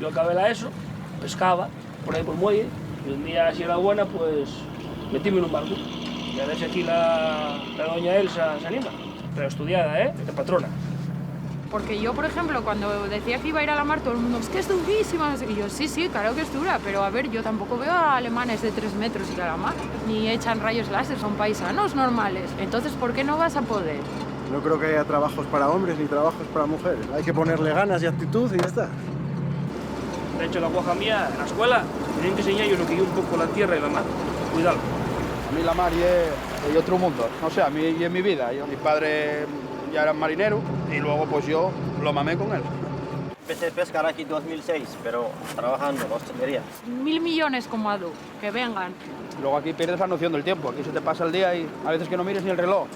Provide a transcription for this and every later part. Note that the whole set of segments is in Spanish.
Yo acabé la ESO, pescaba por ahí por el muelle, y un día, si era buena, pues metíme en un barco. Y a ver si aquí la doña Elsa se anima. Pero estudiada, ¿eh? De patrona. Porque yo, por ejemplo, cuando decía que iba a ir a la mar, todo el mundo, es que es durísima. Y yo, sí, claro que es dura, pero a ver, yo tampoco veo a alemanes de 3 metros ir a la mar, ni echan rayos láser, son paisanos normales. Entonces, ¿por qué no vas a poder? No creo que haya trabajos para hombres ni trabajos para mujeres. Hay que ponerle ganas y actitud y ya está. De hecho, la guaja mía, en la escuela, tenían que enseñar yo lo que yo un poco la tierra y la mar. Cuidado. A mí la mar es otro mundo. No sé, a mí y en mi vida. Mi padre ya era marinero y luego pues yo lo mamé con él. Empecé a pescar aquí en 2006, pero trabajando en hostelería. 1.000 millones como Adu, que vengan. Luego aquí pierdes la noción del tiempo. Aquí se te pasa el día y a veces que no mires ni el reloj.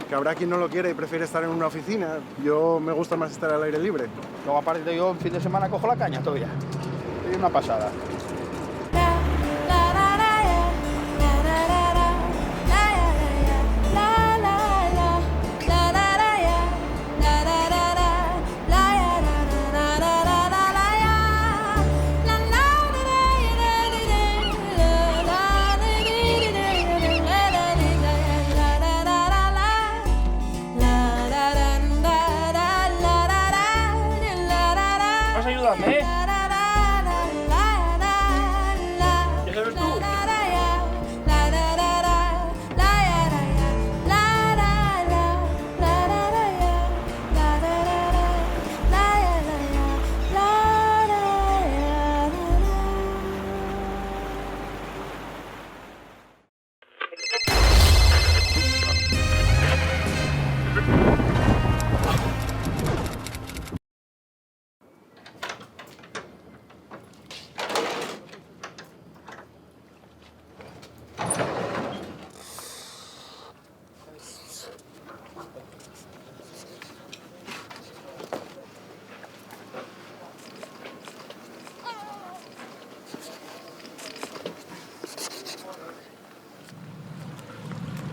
Que habrá quien no lo quiere y prefiere estar en una oficina. Yo me gusta más estar al aire libre. Luego aparte yo en fin de semana cojo la caña todavía. Es una pasada. ¿Vas a ayudarme, eh? ¿Ya sabes tú?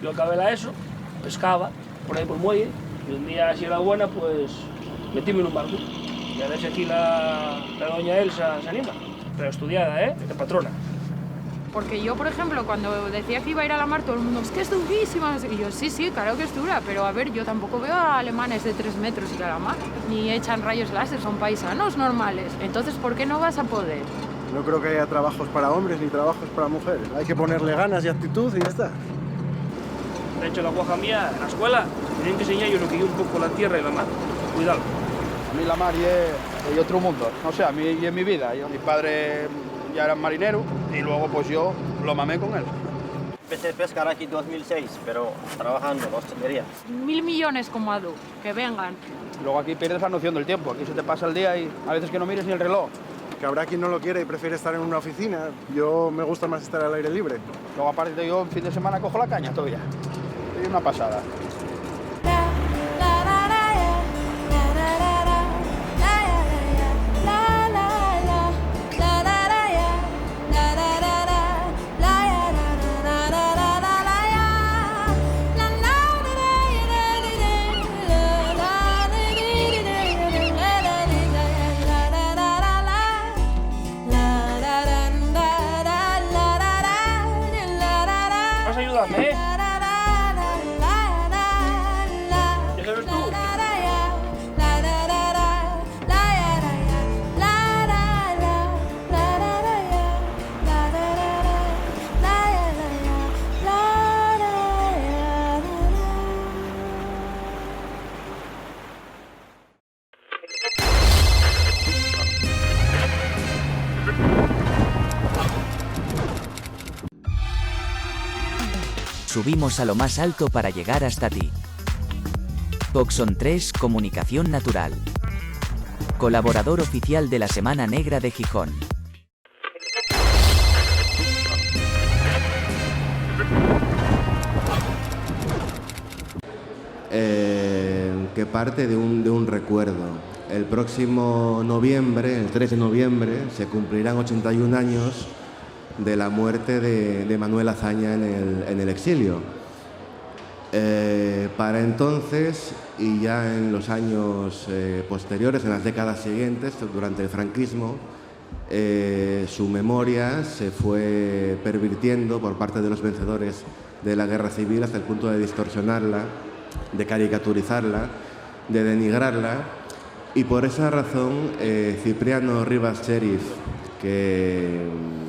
Yo acabé la ESO, pescaba por ahí por el muelle, y un día, si era buena, pues metíme en un barco. Y a ver si aquí la doña Elsa se anima. Pero estudiada, ¿eh? De patrona. Porque yo, por ejemplo, cuando decía que iba a ir a la mar, todo el mundo, es que es durísima. Y yo, sí, claro que es dura, pero a ver, yo tampoco veo a alemanes de 3 metros ir a la mar, ni echan rayos láser, son paisanos normales. Entonces, ¿por qué no vas a poder? No creo que haya trabajos para hombres ni trabajos para mujeres. Hay que ponerle ganas y actitud y ya está. De hecho, la guaja mía, en la escuela, tenían que enseñar yo lo que yo un poco la tierra y la mar. Cuidado. A mí la mar es otro mundo. No sé, a mí y en mi vida. Mi padre ya era marinero y luego pues yo lo mamé con él. Empecé a pescar aquí en 2006, pero trabajando en hostelería. 1.000 millones como Adu, que vengan. Luego aquí pierdes la noción del tiempo. Aquí se te pasa el día y a veces que no mires ni el reloj. Que habrá quien no lo quiere y prefiere estar en una oficina. Yo me gusta más estar al aire libre. Luego aparte yo en fin de semana cojo la caña todavía. Es una pasada. ¿Vas a ayudarme, eh? ¿Ya sabes tú? Subimos a lo más alto para llegar hasta ti. Oxon 3 Comunicación Natural. Colaborador oficial de la Semana Negra de Gijón. Que parte de un recuerdo. El próximo noviembre, el 3 de noviembre, se cumplirán 81 años de la muerte de Manuel Azaña en el exilio. Para entonces, y ya en los años posteriores, en las décadas siguientes, durante el franquismo, su memoria se fue pervirtiendo por parte de los vencedores de la Guerra Civil hasta el punto de distorsionarla, de caricaturizarla, de denigrarla, y por esa razón Cipriano Rivas Cherif, que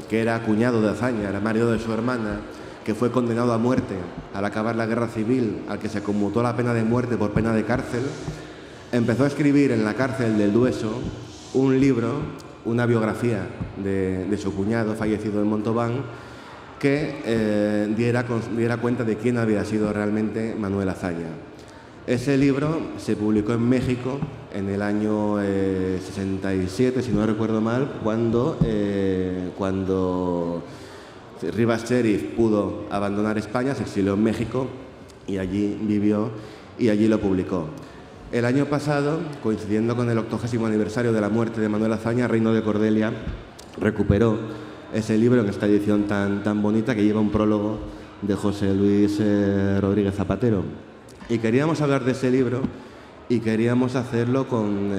era cuñado de Azaña, era marido de su hermana, que fue condenado a muerte al acabar la Guerra Civil, al que se conmutó la pena de muerte por pena de cárcel, empezó a escribir en la cárcel del Dueso un libro, una biografía de su cuñado fallecido en Montauban, que diera cuenta de quién había sido realmente Manuel Azaña. Ese libro se publicó en México en el año 67, si no recuerdo mal, cuando Rivas Cherif pudo abandonar España, se exilió en México y allí vivió y allí lo publicó. El año pasado, coincidiendo con el 80º aniversario de la muerte de Manuel Azaña, Reino de Cordelia recuperó ese libro en esta edición tan bonita que lleva un prólogo de José Luis Rodríguez Zapatero. Y queríamos hablar de ese libro y queríamos hacerlo con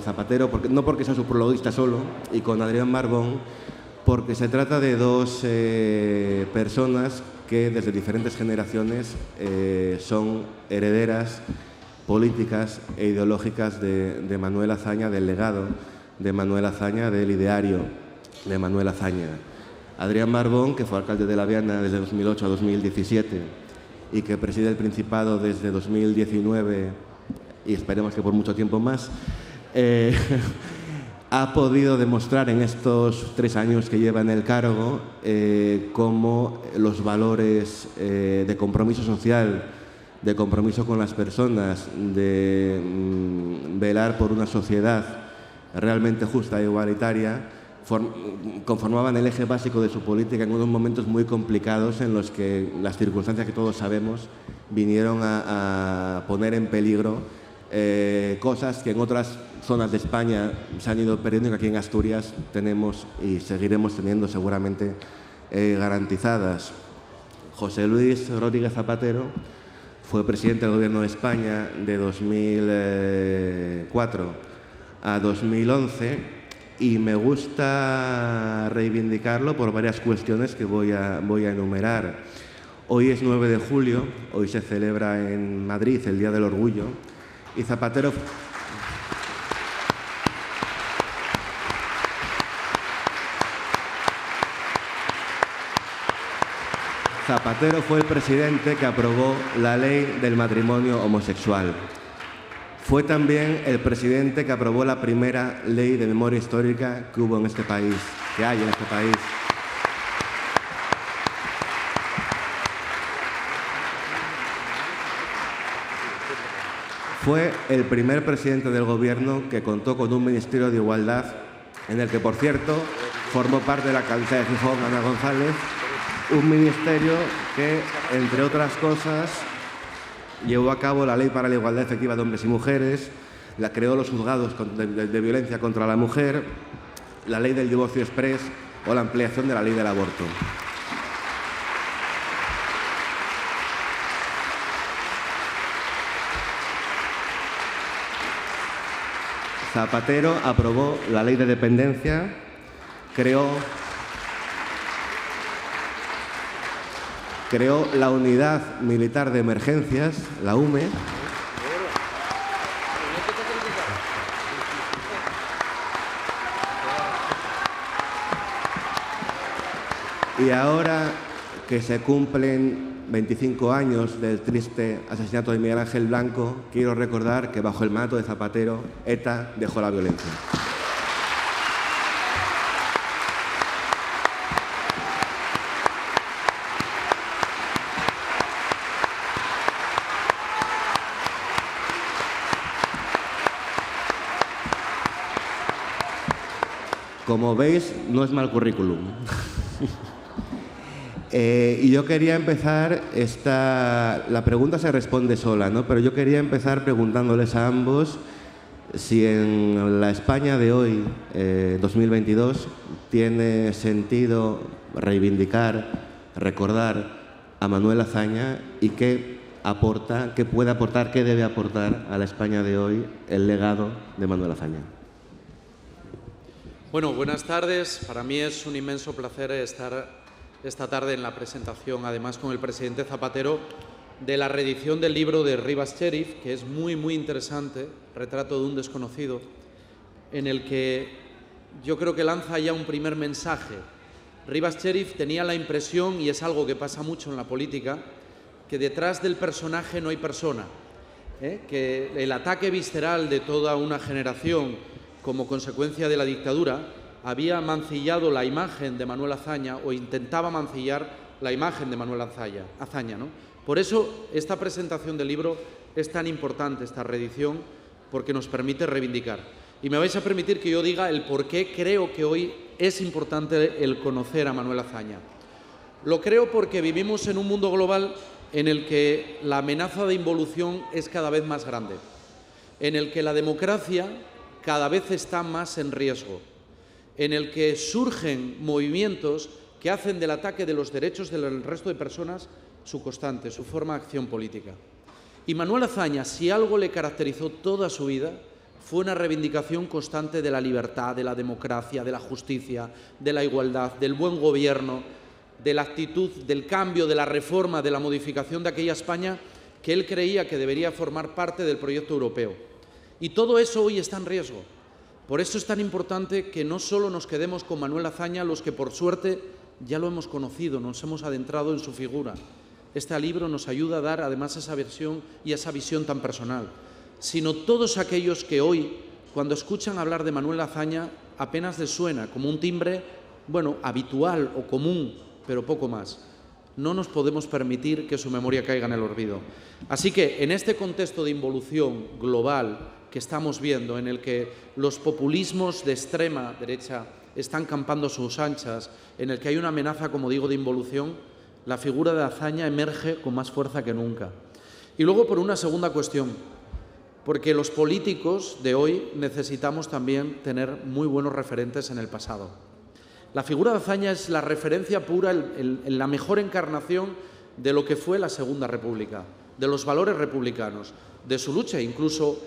Zapatero, no porque sea su prologuista solo, y con Adrián Barbón, porque se trata de dos personas que desde diferentes generaciones son herederas políticas e ideológicas de Manuel Azaña, del legado de Manuel Azaña, del ideario de Manuel Azaña. Adrián Barbón, que fue alcalde de La Viana desde 2008 a 2017 y que preside el Principado desde 2019 y esperemos que por mucho tiempo más, ha podido demostrar en estos 3 años que lleva en el cargo cómo los valores de compromiso social, de compromiso con las personas, de velar por una sociedad realmente justa e igualitaria, conformaban el eje básico de su política en unos momentos muy complicados en los que las circunstancias que todos sabemos vinieron a poner en peligro cosas que en otras zonas de España se han ido perdiendo y que aquí en Asturias tenemos y seguiremos teniendo seguramente garantizadas. José Luis Rodríguez Zapatero fue presidente del Gobierno de España de 2004 a 2011 y me gusta reivindicarlo por varias cuestiones que voy a enumerar. Hoy es 9 de julio, hoy se celebra en Madrid el Día del Orgullo y Zapatero fue el presidente que aprobó la ley del matrimonio homosexual. Fue también el presidente que aprobó la primera ley de memoria histórica que hubo en este país, que hay en este país. Fue el primer presidente del Gobierno que contó con un Ministerio de Igualdad, en el que, por cierto, formó parte de la alcaldesa de Gijón, Ana González, un ministerio que, entre otras cosas, llevó a cabo la Ley para la Igualdad Efectiva de Hombres y Mujeres, la creó los juzgados de violencia contra la mujer, la Ley del Divorcio Exprés o la ampliación de la Ley del Aborto. Zapatero aprobó la Ley de Dependencia, creó la Unidad Militar de Emergencias, la UME, y ahora que se cumplen 25 años del triste asesinato de Miguel Ángel Blanco, quiero recordar que bajo el mandato de Zapatero, ETA dejó la violencia. Como veis, no es mal currículum. Y yo quería empezar, la pregunta se responde sola, ¿no? Pero yo quería empezar preguntándoles a ambos si en la España de hoy, 2022, tiene sentido reivindicar, recordar a Manuel Azaña y qué aporta, qué puede aportar, qué debe aportar a la España de hoy el legado de Manuel Azaña. Bueno, buenas tardes. Para mí es un inmenso placer estar esta tarde en la presentación, además con el presidente Zapatero, de la reedición del libro de Rivas Cherif, que es muy, muy interesante, Retrato de un desconocido, en el que yo creo que lanza ya un primer mensaje. Rivas Cherif tenía la impresión, y es algo que pasa mucho en la política, que detrás del personaje no hay persona, que el ataque visceral de toda una generación como consecuencia de la dictadura había mancillado la imagen de Manuel Azaña, o intentaba mancillar la imagen de Manuel Azaña, ¿no? Por eso esta presentación del libro es tan importante, esta reedición, porque nos permite reivindicar. Y me vais a permitir que yo diga el por qué creo que hoy es importante el conocer a Manuel Azaña. Lo creo porque vivimos en un mundo global en el que la amenaza de involución es cada vez más grande, en el que la democracia cada vez está más en riesgo, en el que surgen movimientos que hacen del ataque de los derechos del resto de personas su constante, su forma de acción política. Y Manuel Azaña, si algo le caracterizó toda su vida, fue una reivindicación constante de la libertad, de la democracia, de la justicia, de la igualdad, del buen gobierno, de la actitud, del cambio, de la reforma, de la modificación de aquella España que él creía que debería formar parte del proyecto europeo. Y todo eso hoy está en riesgo. Por eso es tan importante que no solo nos quedemos con Manuel Azaña, los que por suerte ya lo hemos conocido, nos hemos adentrado en su figura. Este libro nos ayuda a dar además esa versión y esa visión tan personal, sino todos aquellos que hoy, cuando escuchan hablar de Manuel Azaña, apenas les suena como un timbre, bueno, habitual o común, pero poco más. No nos podemos permitir que su memoria caiga en el olvido. Así que, en este contexto de involución global que estamos viendo, en el que los populismos de extrema derecha están campando sus anchas, en el que hay una amenaza, como digo, de involución, la figura de Azaña emerge con más fuerza que nunca. Y luego, por una segunda cuestión, porque los políticos de hoy necesitamos también tener muy buenos referentes en el pasado. La figura de Azaña es la referencia pura, la mejor encarnación de lo que fue la Segunda República, de los valores republicanos, de su lucha. Incluso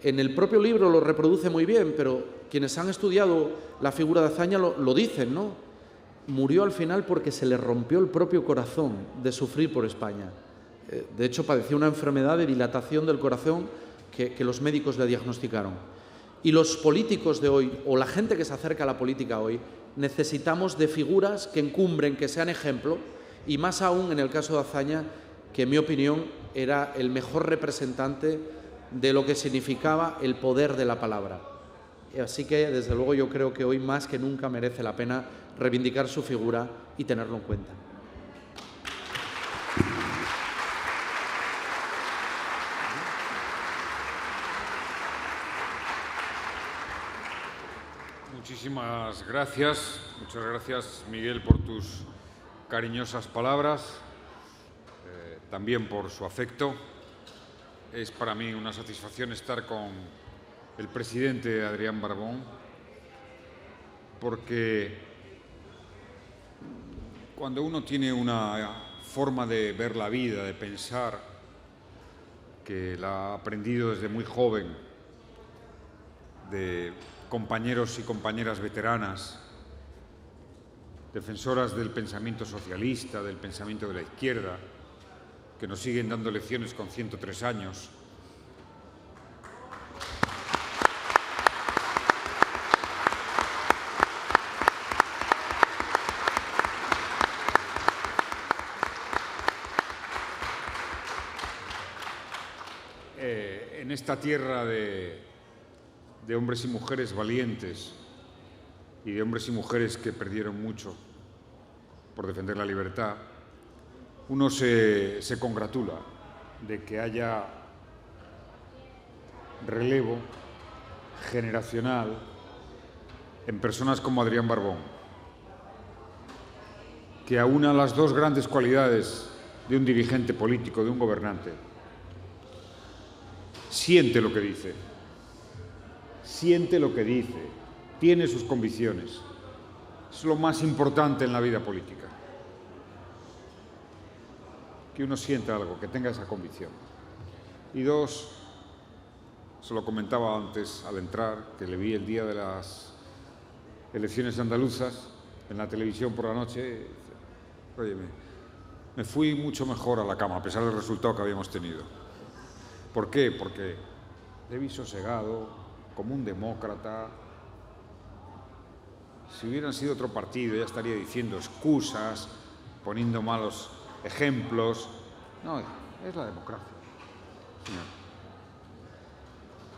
en el propio libro lo reproduce muy bien, pero quienes han estudiado la figura de Azaña lo dicen, ¿no? Murió al final porque se le rompió el propio corazón de sufrir por España. De hecho, padeció una enfermedad de dilatación del corazón que los médicos le diagnosticaron. Y los políticos de hoy, o la gente que se acerca a la política hoy, necesitamos de figuras que encumbren, que sean ejemplo, y más aún en el caso de Azaña, que en mi opinión era el mejor representante de lo que significaba el poder de la palabra. Así que, desde luego, yo creo que hoy más que nunca merece la pena reivindicar su figura y tenerlo en cuenta. Muchísimas gracias. Muchas gracias, Miguel, por tus cariñosas palabras, también por su afecto. Es para mí una satisfacción estar con el presidente Adrián Barbón, porque cuando uno tiene una forma de ver la vida, de pensar, que la ha aprendido desde muy joven, de compañeros y compañeras veteranas, defensoras del pensamiento socialista, del pensamiento de la izquierda, que nos siguen dando lecciones con 103 años. En esta tierra de hombres y mujeres valientes y de hombres y mujeres que perdieron mucho por defender la libertad, uno se congratula de que haya relevo generacional en personas como Adrián Barbón, que aúna las dos grandes cualidades de un dirigente político, de un gobernante. Siente lo que dice, tiene sus convicciones. Es lo más importante en la vida política. Que uno sienta algo, que tenga esa convicción. Y dos, se lo comentaba antes al entrar, que le vi el día de las elecciones andaluzas en la televisión por la noche. Oye, me fui mucho mejor a la cama, a pesar del resultado que habíamos tenido. ¿Por qué? Porque le vi sosegado, como un demócrata. Si hubieran sido otro partido, ya estaría diciendo excusas, poniendo malos ejemplos. No, es la democracia, señor.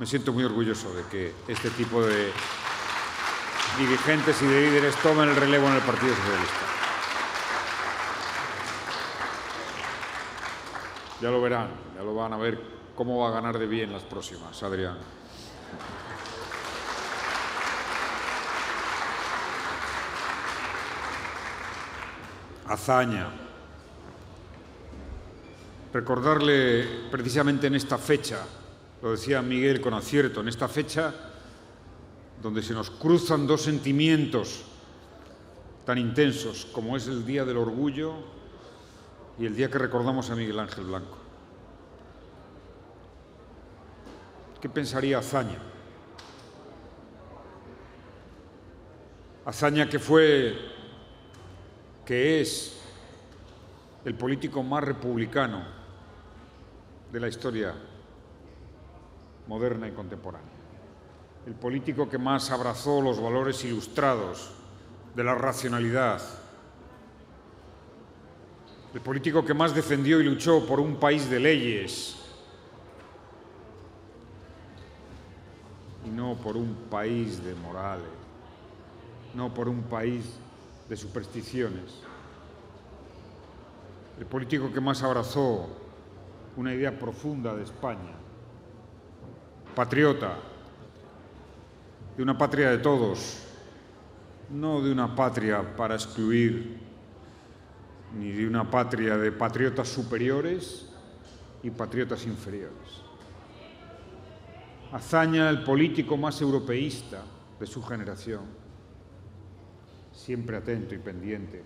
Me siento muy orgulloso de que este tipo de dirigentes y de líderes tomen el relevo en el Partido Socialista. Ya lo verán, ya lo van a ver cómo va a ganar de bien las próximas, Adrián. Azaña. Recordarle precisamente en esta fecha, lo decía Miguel con acierto, en esta fecha donde se nos cruzan dos sentimientos tan intensos como es el Día del Orgullo y el día que recordamos a Miguel Ángel Blanco. ¿Qué pensaría Azaña? Azaña que es el político más republicano de la historia moderna y contemporánea. El político que más abrazó los valores ilustrados de la racionalidad. El político que más defendió y luchó por un país de leyes y no por un país de morales, no por un país de supersticiones. El político que más abrazó una idea profunda de España, patriota, de una patria de todos, no de una patria para excluir, ni de una patria de patriotas superiores y patriotas inferiores. Azaña, el político más europeísta de su generación, siempre atento y pendiente,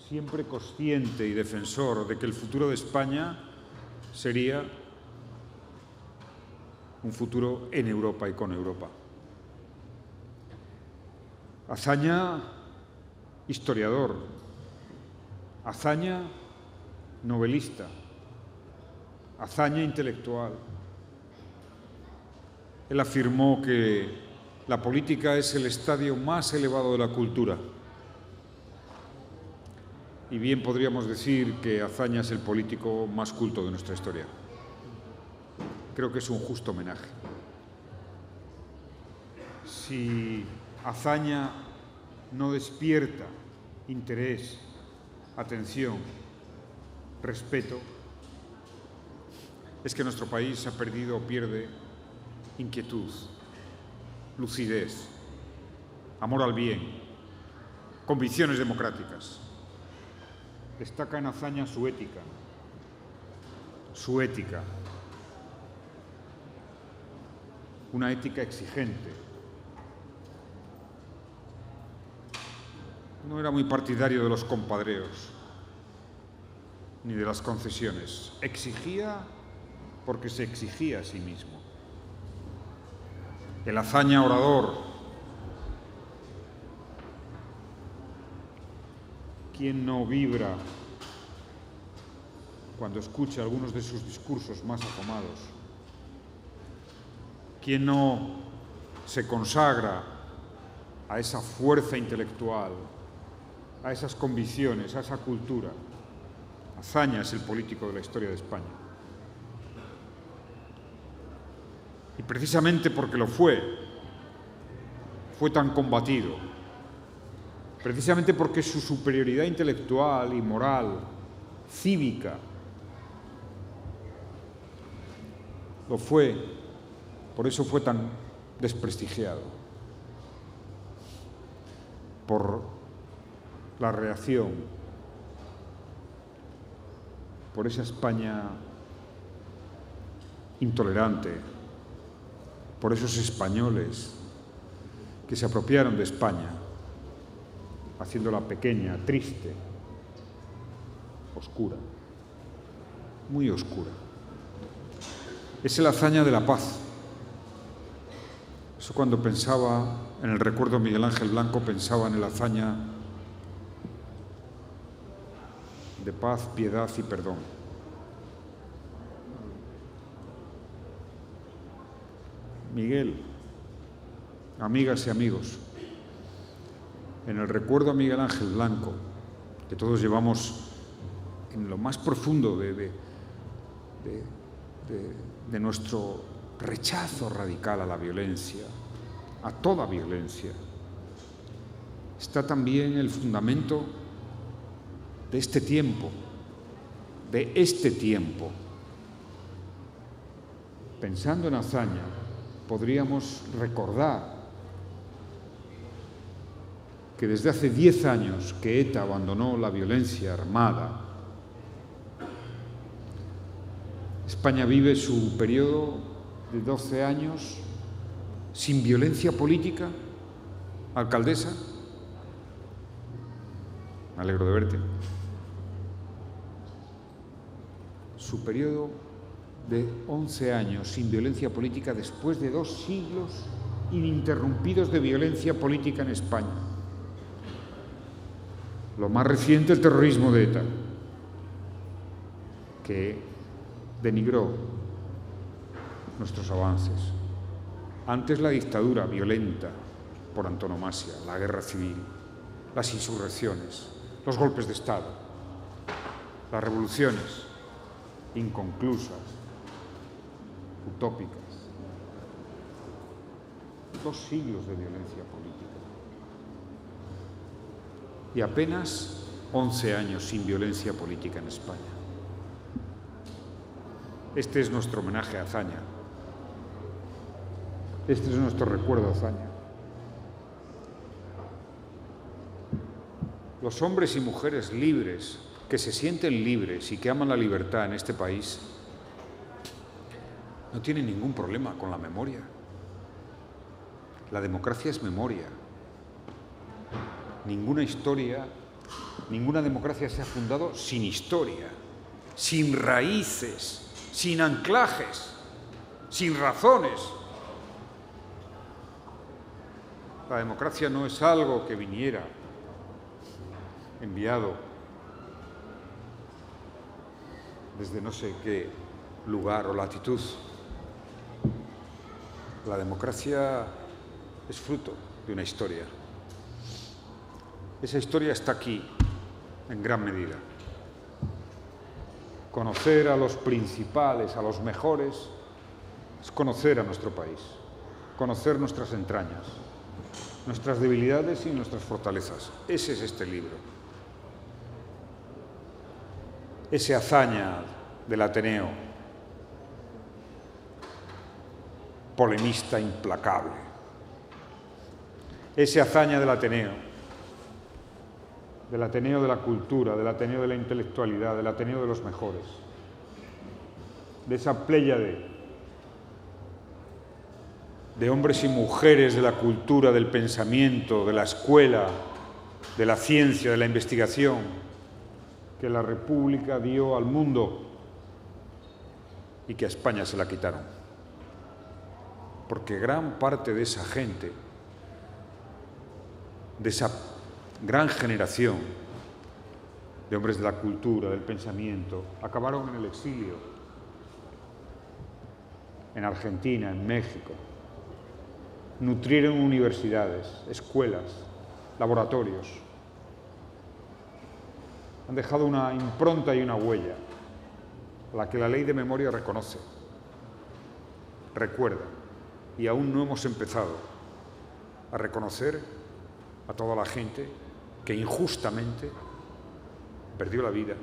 siempre consciente y defensor de que el futuro de España sería un futuro en Europa y con Europa. Azaña, historiador. Azaña, novelista. Azaña, intelectual. Él afirmó que la política es el estadio más elevado de la cultura. Y bien podríamos decir que Azaña es el político más culto de nuestra historia. Creo que es un justo homenaje. Si Azaña no despierta interés, atención, respeto, es que nuestro país ha perdido o pierde inquietud, lucidez, amor al bien, convicciones democráticas. Destaca en Azaña su ética, una ética exigente. No era muy partidario de los compadreos ni de las concesiones. Exigía porque se exigía a sí mismo. El Azaña orador. ¿Quién no vibra cuando escucha algunos de sus discursos más afamados? ¿Quién no se consagra a esa fuerza intelectual, a esas convicciones, a esa cultura? Azaña es el político de la historia de España. Y precisamente porque lo fue tan combatido, precisamente porque su superioridad intelectual y moral, cívica, lo fue, por eso fue tan desprestigiado, por la reacción, por esa España intolerante, por esos españoles que se apropiaron de España, haciéndola pequeña, triste, oscura, muy oscura. Es el Azaña de la paz. Eso cuando pensaba en el recuerdo de Miguel Ángel Blanco, pensaba en la hazaña de paz, piedad y perdón. Miguel, amigas y amigos, en el recuerdo a Miguel Ángel Blanco, que todos llevamos en lo más profundo de nuestro rechazo radical a la violencia, a toda violencia, está también el fundamento de este tiempo, Pensando en hazaña, podríamos recordar que desde hace 10 años que ETA abandonó la violencia armada, España vive su periodo de 12 años sin violencia política. Alcaldesa, me alegro de verte. Su periodo de 11 años sin violencia política después de 2 siglos ininterrumpidos de violencia política en España. Lo más reciente, el terrorismo de ETA, que denigró nuestros avances. Antes la dictadura violenta por antonomasia, la guerra civil, las insurrecciones, los golpes de Estado, las revoluciones inconclusas, utópicas. 2 siglos de violencia política. Y apenas 11 años sin violencia política en España. Este es nuestro homenaje a hazaña. Este es nuestro recuerdo a hazaña. Los hombres y mujeres libres, que se sienten libres y que aman la libertad en este país, no tienen ningún problema con la memoria. La democracia es memoria. Ninguna historia, ninguna democracia se ha fundado sin historia, sin raíces, sin anclajes, sin razones. La democracia no es algo que viniera enviado desde no sé qué lugar o latitud. La democracia es fruto de una historia. Esa historia está aquí, en gran medida. Conocer a los principales, a los mejores, es conocer a nuestro país, conocer nuestras entrañas, nuestras debilidades y nuestras fortalezas. Ese es este libro. Ese hazaña del Ateneo, polemista implacable. Ese hazaña del Ateneo de la cultura, del Ateneo de la intelectualidad, del Ateneo de los mejores, de esa pléyade de hombres y mujeres de la cultura, del pensamiento, de la escuela, de la ciencia, de la investigación, que la República dio al mundo y que a España se la quitaron. Porque gran parte de esa gente, de esa gran generación de hombres de la cultura, del pensamiento, acabaron en el exilio, en Argentina, en México. Nutrieron universidades, escuelas, laboratorios. Han dejado una impronta y una huella, a la que la ley de memoria reconoce, recuerda, y aún no hemos empezado a reconocer a toda la gente que injustamente perdió la vida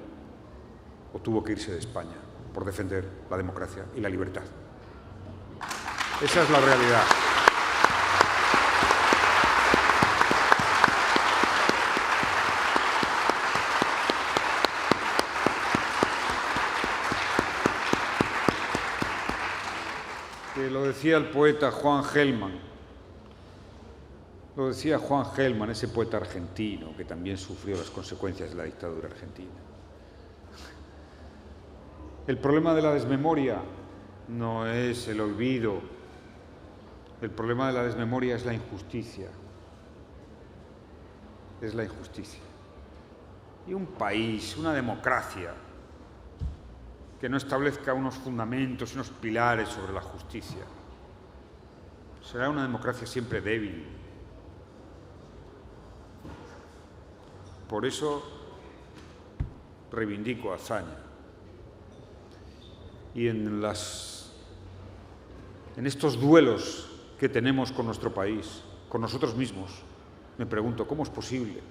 o tuvo que irse de España por defender la democracia y la libertad. Esa es la realidad. Que lo decía el poeta Juan Gelman. Lo decía Juan Gelman, ese poeta argentino que también sufrió las consecuencias de la dictadura argentina. El problema de la desmemoria no es el olvido El problema de la desmemoria es la injusticia. Es la injusticia. Y un país, una democracia, que no establezca unos fundamentos, unos pilares sobre la justicia, será una democracia siempre débil. Por eso reivindico a Azaña. Y en estos duelos que tenemos con nuestro país, con nosotros mismos, me pregunto, ¿cómo es posible?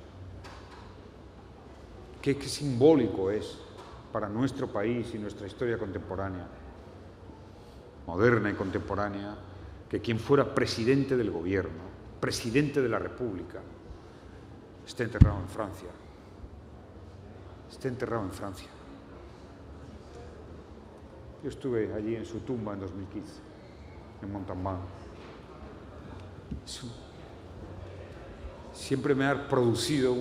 ¿Qué simbólico es para nuestro país y nuestra historia contemporánea, moderna y contemporánea, que quien fuera presidente del gobierno, presidente de la República, esté enterrado en Francia? Esté enterrado en Francia. Yo estuve allí en su tumba en 2015, en Montauban. Siempre me ha producido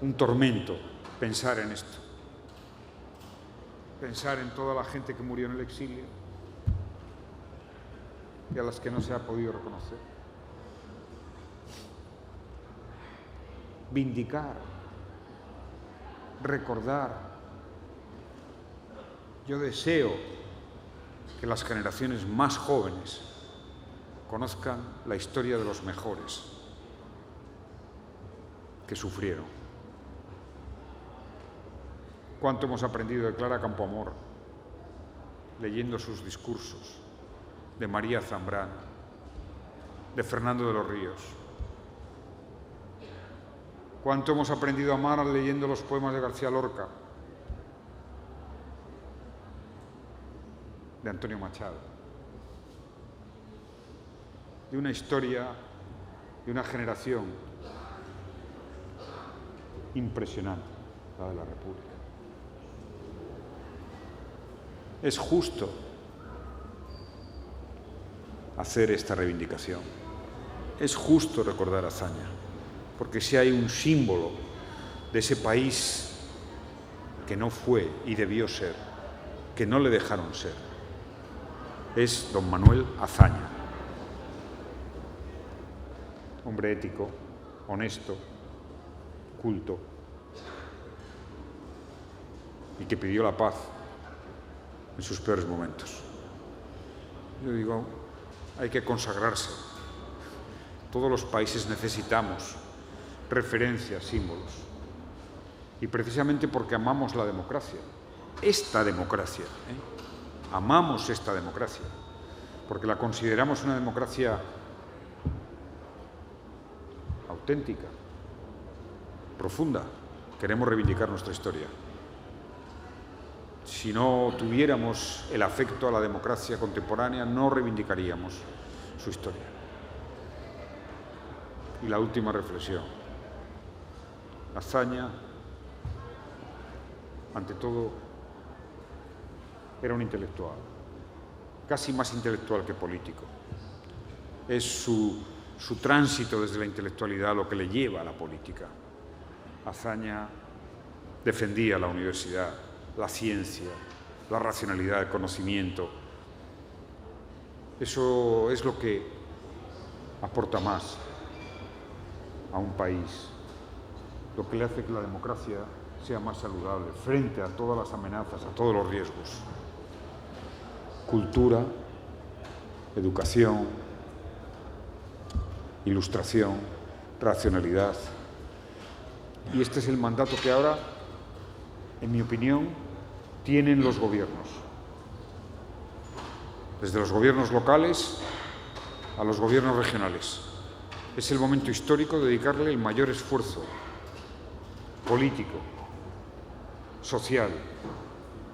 un tormento pensar en esto. Pensar en toda la gente que murió en el exilio y a las que no se ha podido reconocer. Vindicar, recordar. Yo deseo que las generaciones más jóvenes conozcan la historia de los mejores que sufrieron. ¿Cuánto hemos aprendido de Clara Campoamor leyendo sus discursos, de María Zambrano, de Fernando de los Ríos? ¿Cuánto hemos aprendido a amar leyendo los poemas de García Lorca, de Antonio Machado? De una historia, de una generación impresionante, la de la República. Es justo hacer esta reivindicación. Es justo recordar a Azaña, porque si hay un símbolo de ese país que no fue y debió ser, que no le dejaron ser, es don Manuel Azaña. Hombre ético, honesto, culto, y que pidió la paz en sus peores momentos. Yo digo, hay que consagrarse. Todos los países necesitamos referencias, símbolos. Y precisamente porque amamos la democracia, esta democracia, amamos esta democracia, porque la consideramos una democracia auténtica, profunda, queremos reivindicar nuestra historia. Si no tuviéramos el afecto a la democracia contemporánea, no reivindicaríamos su historia. Y la última reflexión. Azaña, ante todo, era un intelectual, casi más intelectual que político. Es su tránsito desde la intelectualidad lo que le lleva a la política. Azaña defendía la universidad, la ciencia, la racionalidad, el conocimiento. Eso es lo que aporta más a un país, lo que le hace que la democracia sea más saludable frente a todas las amenazas, a todos los riesgos. Cultura, educación, ilustración, racionalidad. Y este es el mandato que ahora, en mi opinión, tienen los gobiernos. Desde los gobiernos locales a los gobiernos regionales. Es el momento histórico de dedicarle el mayor esfuerzo político, social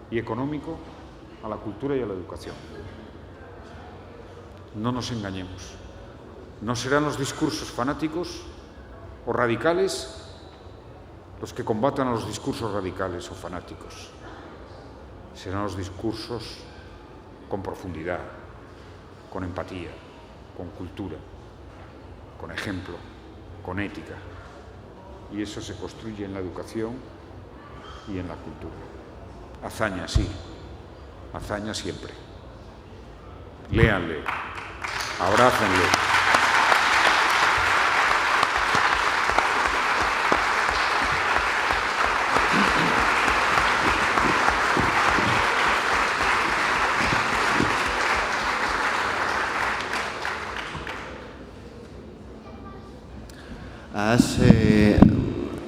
y económico a la cultura y a la educación. No nos engañemos. No serán los discursos fanáticos o radicales los que combatan a los discursos radicales o fanáticos. Serán los discursos con profundidad, con empatía, con cultura, con ejemplo, con ética. Y eso se construye en la educación y en la cultura. Azaña, sí. Azaña siempre. Léanle, abrácenle.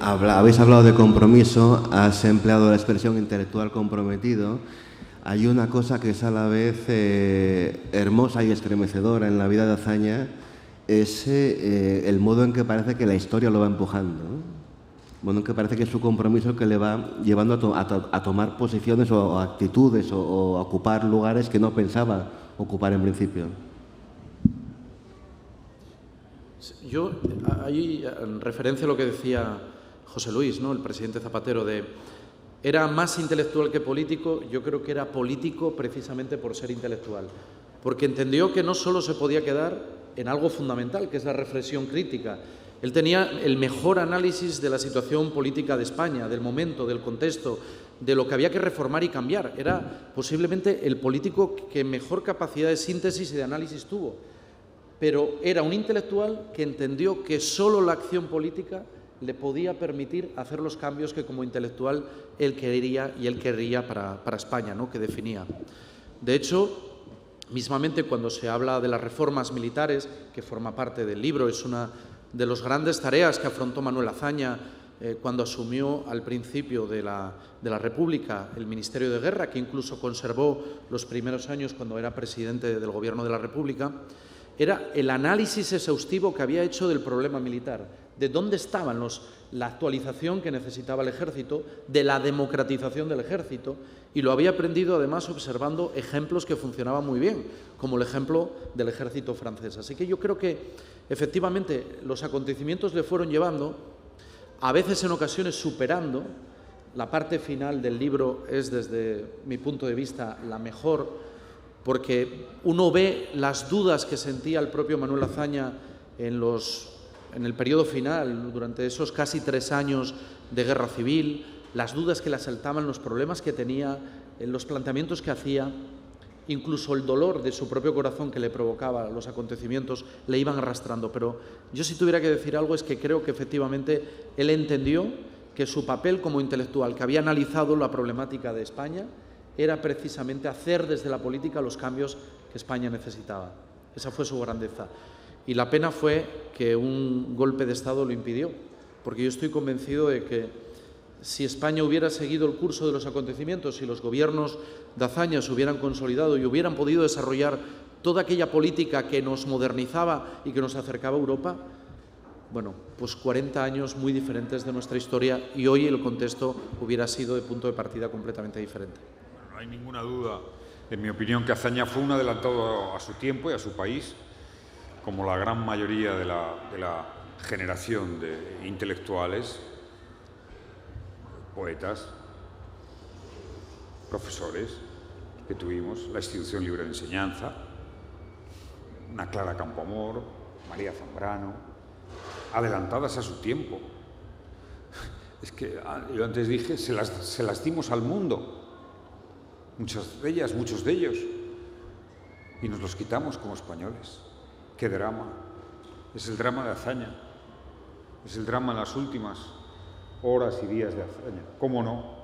Habéis hablado de compromiso, has empleado la expresión intelectual comprometido. Hay una cosa que es a la vez hermosa y estremecedora en la vida de Azaña, es el modo en que parece que la historia lo va empujando, ¿no? El modo en que parece que es su compromiso que le va llevando a tomar posiciones o actitudes o a ocupar lugares que no pensaba ocupar en principio. Yo, ahí, en referencia a lo que decía José Luis, ¿no?, el presidente Zapatero, era más intelectual que político. Yo creo que era político precisamente por ser intelectual, porque entendió que no solo se podía quedar en algo fundamental, que es la reflexión crítica. Él tenía el mejor análisis de la situación política de España, del momento, del contexto, de lo que había que reformar y cambiar. Era posiblemente el político que mejor capacidad de síntesis y de análisis tuvo, pero era un intelectual que entendió que solo la acción política le podía permitir hacer los cambios que como intelectual él quería para España, ¿no?, que definía. De hecho, mismamente cuando se habla de las reformas militares, que forma parte del libro, es una de las grandes tareas que afrontó Manuel Azaña cuando asumió al principio de la República el Ministerio de Guerra, que incluso conservó los primeros años cuando era presidente del Gobierno de la República, era el análisis exhaustivo que había hecho del problema militar, de dónde estaban la actualización que necesitaba el ejército, de la democratización del ejército, y lo había aprendido además observando ejemplos que funcionaban muy bien, como el ejemplo del ejército francés. Así que yo creo que efectivamente los acontecimientos le fueron llevando, a veces en ocasiones superando. La parte final del libro es, desde mi punto de vista, la mejor, porque uno ve las dudas que sentía el propio Manuel Azaña en el periodo final, durante esos casi 3 años de guerra civil, las dudas que le asaltaban, los problemas que tenía, los planteamientos que hacía, incluso el dolor de su propio corazón que le provocaba los acontecimientos, le iban arrastrando. Pero yo, si tuviera que decir algo, es que creo que efectivamente él entendió que su papel como intelectual, que había analizado la problemática de España, era precisamente hacer desde la política los cambios que España necesitaba. Esa fue su grandeza. Y la pena fue que un golpe de Estado lo impidió, porque yo estoy convencido de que si España hubiera seguido el curso de los acontecimientos, si los gobiernos de Azaña se hubieran consolidado y hubieran podido desarrollar toda aquella política que nos modernizaba y que nos acercaba a Europa, bueno, pues 40 años muy diferentes de nuestra historia, y hoy el contexto hubiera sido de punto de partida completamente diferente. Bueno, no hay ninguna duda, en mi opinión, que Azaña fue un adelantado a su tiempo y a su país, como la gran mayoría de la generación de intelectuales, poetas, profesores que tuvimos, la Institución Libre de Enseñanza, una Clara Campoamor, María Zambrano, adelantadas a su tiempo. Es que yo antes dije, se las dimos al mundo, muchas de ellas, muchos de ellos, y nos los quitamos como españoles. ¡Qué drama! Es el drama de Azaña, es el drama en las últimas horas y días de Azaña. ¿Cómo no?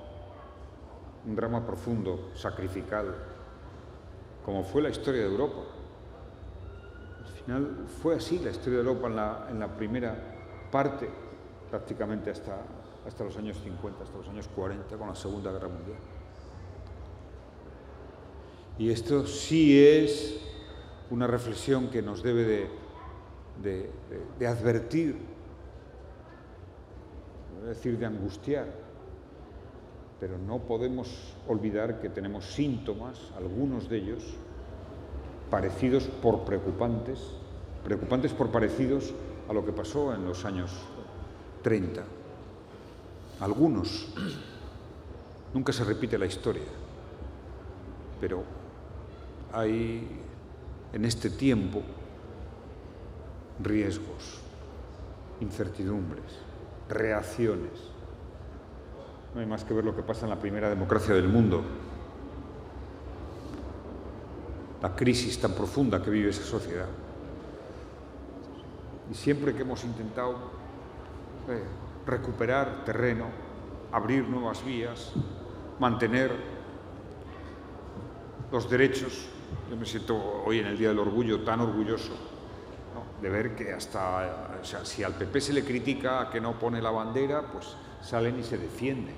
Un drama profundo, sacrificado, como fue la historia de Europa. Al final fue así la historia de Europa en la primera parte, prácticamente hasta los años 50, hasta los años 40, con la Segunda Guerra Mundial. Y esto sí es una reflexión que nos debe de advertir, es decir, de angustiar, pero no podemos olvidar que tenemos síntomas, algunos de ellos, parecidos por preocupantes por parecidos a lo que pasó en los años 30. Algunos. Nunca se repite la historia, pero hay en este tiempo riesgos, incertidumbres, reacciones. No hay más que ver lo que pasa en la primera democracia del mundo, la crisis tan profunda que vive esa sociedad. Y siempre que hemos intentado recuperar terreno, abrir nuevas vías, mantener los derechos, yo me siento hoy en el Día del Orgullo tan orgulloso, ¿no?, de ver que hasta, o sea, si al PP se le critica que no pone la bandera, pues salen y se defienden.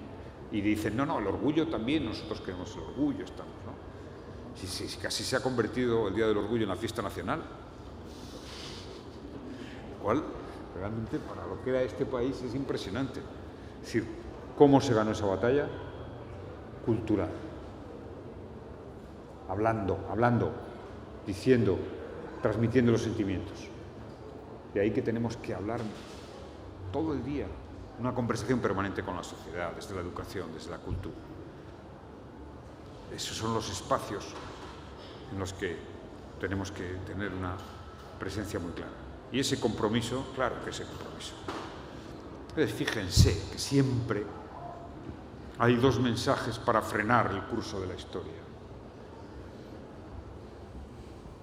Y dicen, no, el orgullo también, nosotros queremos el orgullo, estamos, ¿no? Si casi se ha convertido el Día del Orgullo en la fiesta nacional. Lo cual, realmente, para lo que era este país es impresionante. Es decir, ¿cómo se ganó esa batalla? Cultural. Hablando, diciendo, transmitiendo los sentimientos. De ahí que tenemos que hablar todo el día, una conversación permanente con la sociedad, desde la educación, desde la cultura. Esos son los espacios en los que tenemos que tener una presencia muy clara. Y ese compromiso, claro que ese compromiso. Entonces, fíjense que siempre hay dos mensajes para frenar el curso de la historia.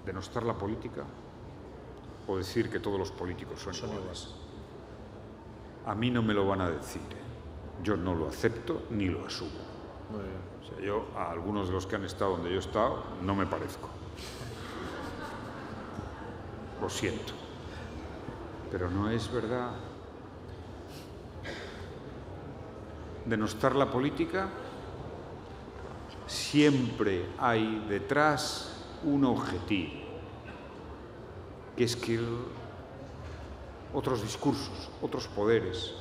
Denostar la política o decir que todos los políticos son iguales. A mí no me lo van a decir, ¿eh? Yo no lo acepto ni lo asumo. O sea, yo a algunos de los que han estado donde yo he estado no me parezco. Lo siento. Pero no es verdad. Denostar la política, siempre hay detrás un objetivo, que es que otros discursos, otros poderes,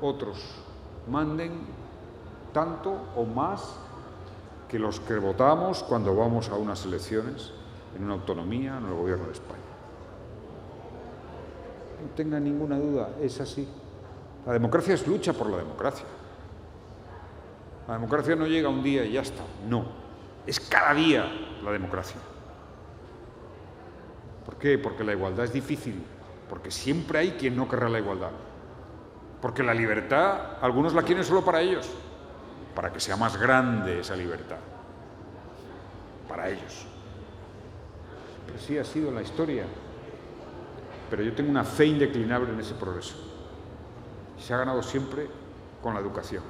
otros manden tanto o más que los que votamos cuando vamos a unas elecciones en una autonomía, en el gobierno de España. No tengan ninguna duda, es así. La democracia es lucha por la democracia. La democracia no llega un día y ya está, no. Es cada día la democracia. ¿Por qué? Porque la igualdad es difícil, porque siempre hay quien no querrá la igualdad. Porque la libertad, algunos la quieren solo para ellos, para que sea más grande esa libertad. Para ellos. Pero sí ha sido la historia. Pero yo tengo una fe indeclinable en ese progreso. Se ha ganado siempre con la educación,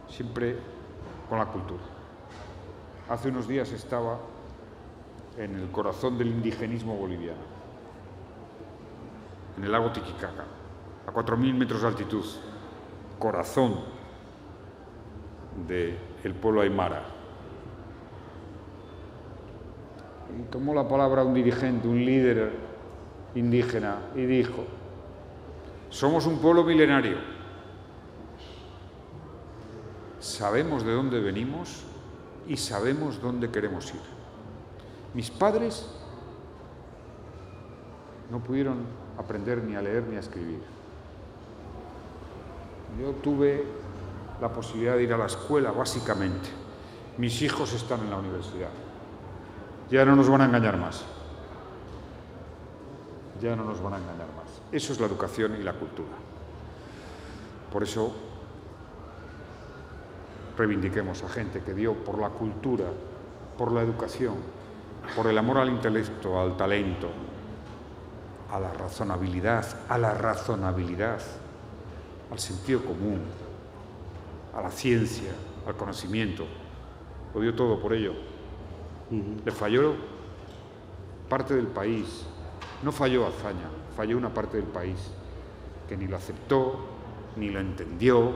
siempre con la cultura. Hace unos días estaba en el corazón del indigenismo boliviano, en el lago Titicaca, a 4.000 metros de altitud, corazón del pueblo aymara. Y tomó la palabra un dirigente, un líder indígena, y dijo: somos un pueblo milenario, sabemos de dónde venimos y sabemos dónde queremos ir. Mis padres no pudieron aprender ni a leer ni a escribir. Yo tuve la posibilidad de ir a la escuela, básicamente. Mis hijos están en la universidad. Ya no nos van a engañar más. Ya no nos van a engañar más. Eso es la educación y la cultura. Por eso reivindiquemos a gente que dio por la cultura, por la educación, por el amor al intelecto, al talento, a la razonabilidad, al sentido común, a la ciencia, al conocimiento. Lo dio todo por ello. Le falló parte del país. No falló Azaña, falló una parte del país que ni lo aceptó, ni lo entendió,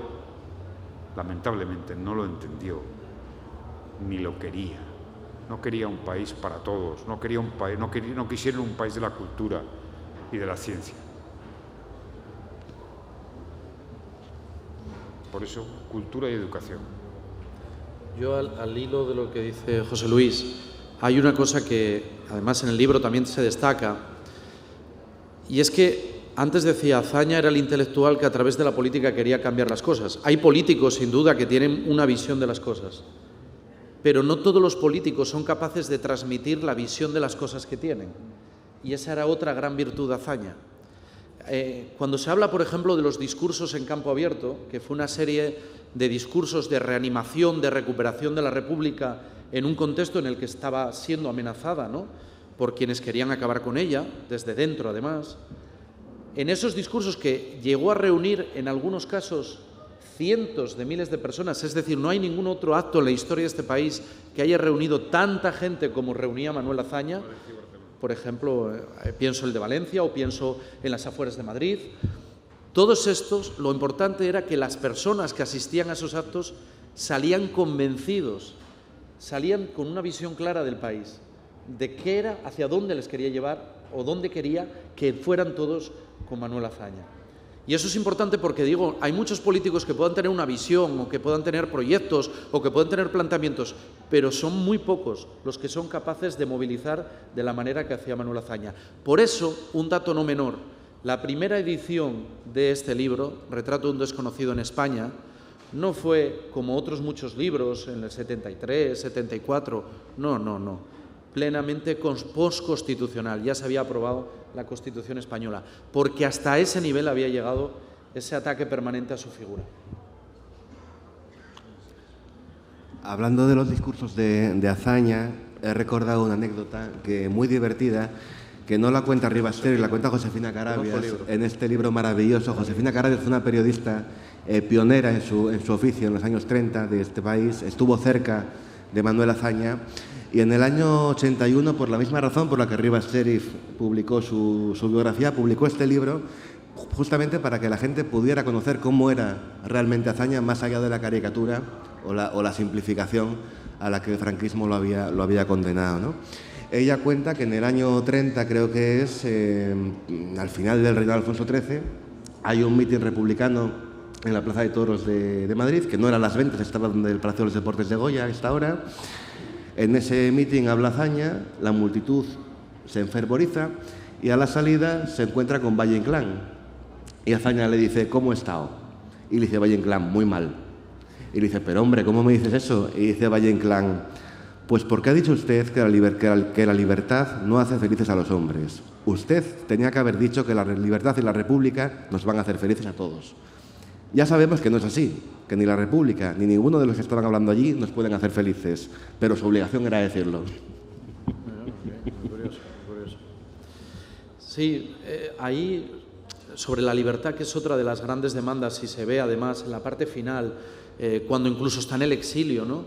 lamentablemente no lo entendió, ni lo quería. No quería un país para todos, no quisieron un país de la cultura y de la ciencia. Por eso, cultura y educación. Yo, al hilo de lo que dice José Luis, hay una cosa que además en el libro también se destaca, y es que antes decía, Azaña era el intelectual que a través de la política quería cambiar las cosas. Hay políticos, sin duda, que tienen una visión de las cosas, pero no todos los políticos son capaces de transmitir la visión de las cosas que tienen. Y esa era otra gran virtud de Azaña. Cuando se habla, por ejemplo, de los discursos en campo abierto, que fue una serie de discursos de reanimación, de recuperación de la República en un contexto en el que estaba siendo amenazada, ¿no?, por quienes querían acabar con ella, desde dentro además, en esos discursos que llegó a reunir en algunos casos cientos de miles de personas, es decir, no hay ningún otro acto en la historia de este país que haya reunido tanta gente como reunía Manuel Azaña, por ejemplo, pienso el de Valencia o pienso en las afueras de Madrid. Todos estos, lo importante era que las personas que asistían a esos actos salían convencidos, salían con una visión clara del país, de qué era, hacia dónde les quería llevar o dónde quería que fueran todos con Manuel Azaña. Y eso es importante porque, digo, hay muchos políticos que puedan tener una visión o que puedan tener proyectos o que puedan tener planteamientos, pero son muy pocos los que son capaces de movilizar de la manera que hacía Manuel Azaña. Por eso, un dato no menor, la primera edición de este libro, Retrato de un desconocido en España, no fue como otros muchos libros en el 73, 74, no, plenamente postconstitucional, ya se había aprobado la Constitución española, porque hasta ese nivel había llegado ese ataque permanente a su figura. Hablando de los discursos de Azaña, he recordado una anécdota que muy divertida, que no la cuenta Rivas Cherif, la cuenta Josefina Carabias en este libro maravilloso. Josefina Carabias fue una periodista pionera en su oficio en los años 30 de este país, estuvo cerca de Manuel Azaña, y en el año 81, por la misma razón por la que Rivas Cherif publicó su biografía, publicó este libro justamente para que la gente pudiera conocer cómo era realmente Azaña, más allá de la caricatura o la simplificación a la que el franquismo lo había condenado, ¿no? Ella cuenta que en el año 30, creo que es, al final del reinado de Alfonso XIII, hay un mitin republicano en la Plaza de Toros de Madrid, que no era Las Ventas, estaba donde el Palacio de los Deportes de Goya, a esta hora. En ese mitin habla Azaña, la multitud se enfervoriza y a la salida se encuentra con Valle Inclán. Y Azaña le dice, ¿cómo he estado? Y le dice Valle Inclán, muy mal. Y le dice, pero hombre, ¿cómo me dices eso? Y dice Valle Inclán, pues porque ha dicho usted que la libertad no hace felices a los hombres. Usted tenía que haber dicho que la libertad y la república nos van a hacer felices a todos. Ya sabemos que no es así, que ni la república ni ninguno de los que estaban hablando allí nos pueden hacer felices, pero su obligación era decirlo. Curioso. Sí, ahí, sobre la libertad, que es otra de las grandes demandas, y se ve además en la parte final, cuando incluso está en el exilio, ¿no?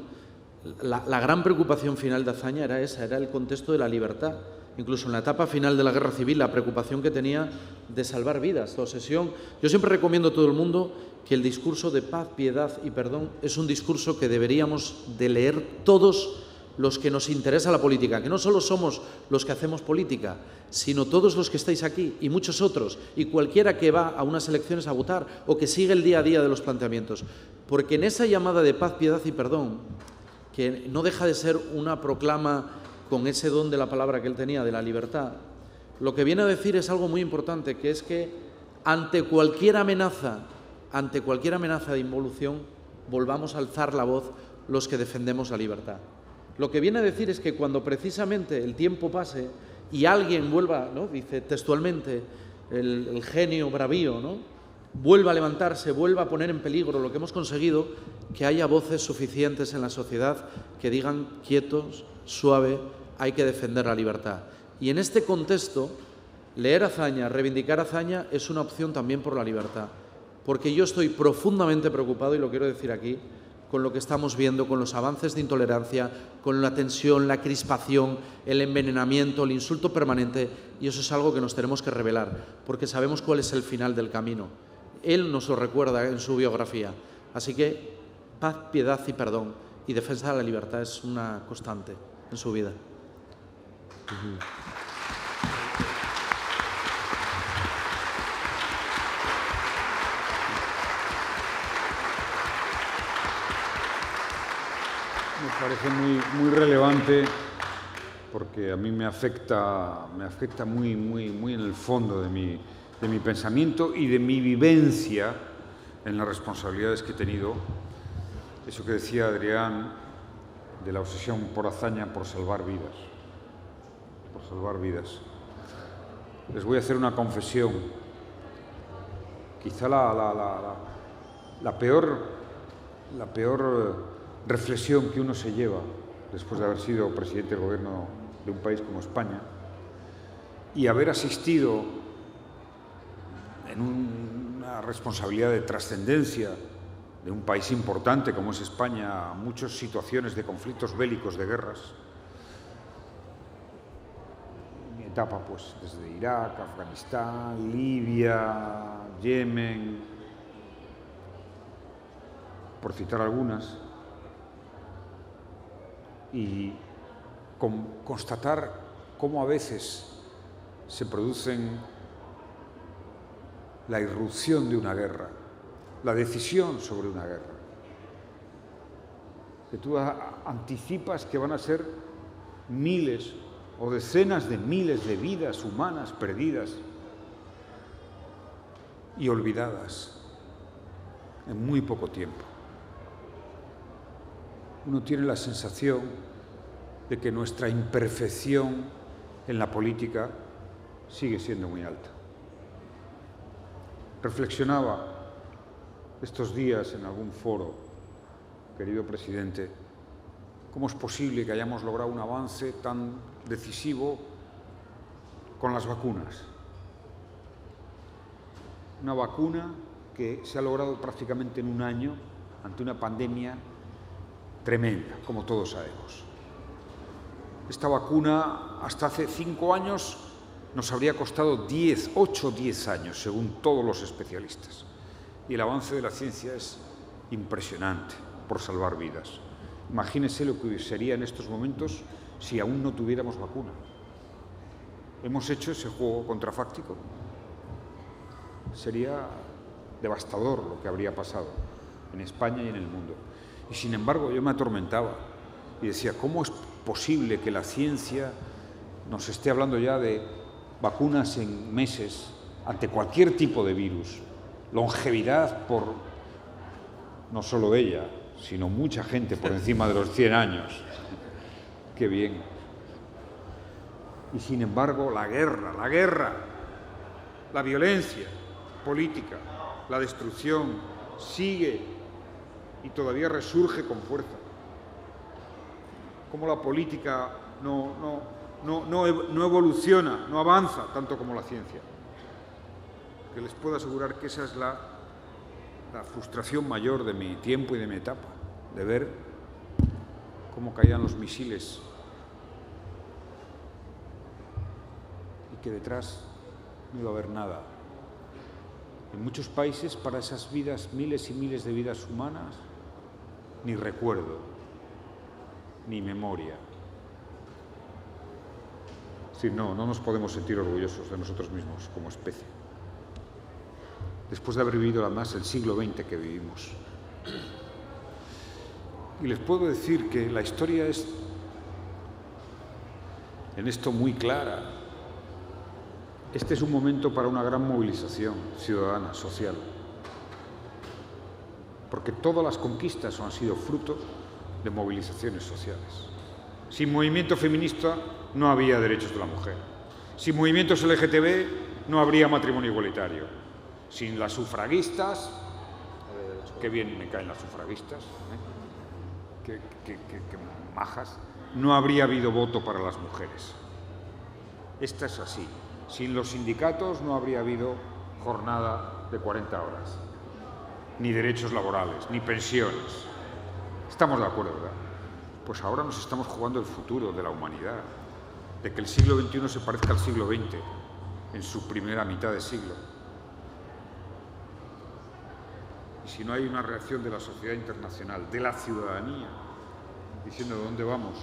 La gran preocupación final de Azaña era esa, era el contexto de la libertad. Incluso en la etapa final de la Guerra Civil, la preocupación que tenía de salvar vidas, la obsesión. Yo siempre recomiendo a todo el mundo que el discurso de paz, piedad y perdón es un discurso que deberíamos de leer todos los que nos interesa la política, que no solo somos los que hacemos política, sino todos los que estáis aquí y muchos otros, y cualquiera que va a unas elecciones a votar o que sigue el día a día de los planteamientos. Porque en esa llamada de paz, piedad y perdón, que no deja de ser una proclama con ese don de la palabra que él tenía, de la libertad, lo que viene a decir es algo muy importante, que es que ante cualquier amenaza de involución, volvamos a alzar la voz los que defendemos la libertad. Lo que viene a decir es que cuando precisamente el tiempo pase y alguien vuelva, ¿no?, dice textualmente el genio bravío, ¿no?, vuelva a levantarse, vuelva a poner en peligro lo que hemos conseguido, que haya voces suficientes en la sociedad que digan quietos, suave, hay que defender la libertad. Y en este contexto, leer Azaña, reivindicar Azaña, es una opción también por la libertad. Porque yo estoy profundamente preocupado, y lo quiero decir aquí, con lo que estamos viendo, con los avances de intolerancia, con la tensión, la crispación, el envenenamiento, el insulto permanente, y eso es algo que nos tenemos que revelar, porque sabemos cuál es el final del camino. Él nos lo recuerda en su biografía. Así que paz, piedad y perdón, y defensa de la libertad es una constante en su vida. Me parece muy relevante porque a mí me afecta muy en el fondo de mi pensamiento y de mi vivencia en las responsabilidades que he tenido. Eso que decía Adrián, de la obsesión por Azaña, por salvar vidas. Les voy a hacer una confesión. Quizá la peor reflexión que uno se lleva después de haber sido presidente del gobierno de un país como España y haber asistido en una responsabilidad de trascendencia de un país importante como es España, a muchas situaciones de conflictos bélicos, de guerras. Mi etapa pues desde Irak, Afganistán, Libia, Yemen, por citar algunas, y constatar cómo a veces se producen la irrupción de una guerra, la decisión sobre una guerra, que tú anticipas que van a ser miles o decenas de miles de vidas humanas perdidas y olvidadas en muy poco tiempo. Uno tiene la sensación de que nuestra imperfección en la política sigue siendo muy alta. Reflexionaba estos días en algún foro, querido presidente, cómo es posible que hayamos logrado un avance tan decisivo con las vacunas. Una vacuna que se ha logrado prácticamente en un año ante una pandemia tremenda, como todos sabemos. Esta vacuna, hasta hace 5 años, nos habría costado 8 o 10 años, según todos los especialistas. Y el avance de la ciencia es impresionante por salvar vidas. Imagínense lo que sería en estos momentos si aún no tuviéramos vacuna. Hemos hecho ese juego contrafáctico. Sería devastador lo que habría pasado en España y en el mundo. Y sin embargo yo me atormentaba y decía, ¿cómo es posible que la ciencia nos esté hablando ya de vacunas en meses ante cualquier tipo de virus? Longevidad por no solo ella, sino mucha gente por encima de los 100 años. Qué bien. Y sin embargo la guerra, la violencia política, la destrucción sigue y todavía resurge con fuerza. Cómo la política no evoluciona, no avanza tanto como la ciencia. Que les puedo asegurar que esa es la frustración mayor de mi tiempo y de mi etapa, de ver cómo caían los misiles y que detrás no iba a haber nada. En muchos países, para esas vidas, miles y miles de vidas humanas, ni recuerdo, ni memoria. Es decir, no nos podemos sentir orgullosos de nosotros mismos como especie, después de haber vivido además el siglo XX que vivimos. Y les puedo decir que la historia es en esto muy clara. Este es un momento para una gran movilización ciudadana, social, porque todas las conquistas han sido fruto de movilizaciones sociales. Sin movimiento feminista no había derechos de la mujer. Sin movimientos LGTB no habría matrimonio igualitario. Sin las sufragistas, qué bien me caen las sufragistas, qué majas, no habría habido voto para las mujeres. Esta es así. Sin los sindicatos no habría habido jornada de 40 horas, ni derechos laborales, ni pensiones. Estamos de acuerdo, ¿verdad? Pues ahora nos estamos jugando el futuro de la humanidad, de que el siglo XXI se parezca al siglo XX, en su primera mitad de siglo. Y si no hay una reacción de la sociedad internacional, de la ciudadanía, diciendo de dónde vamos,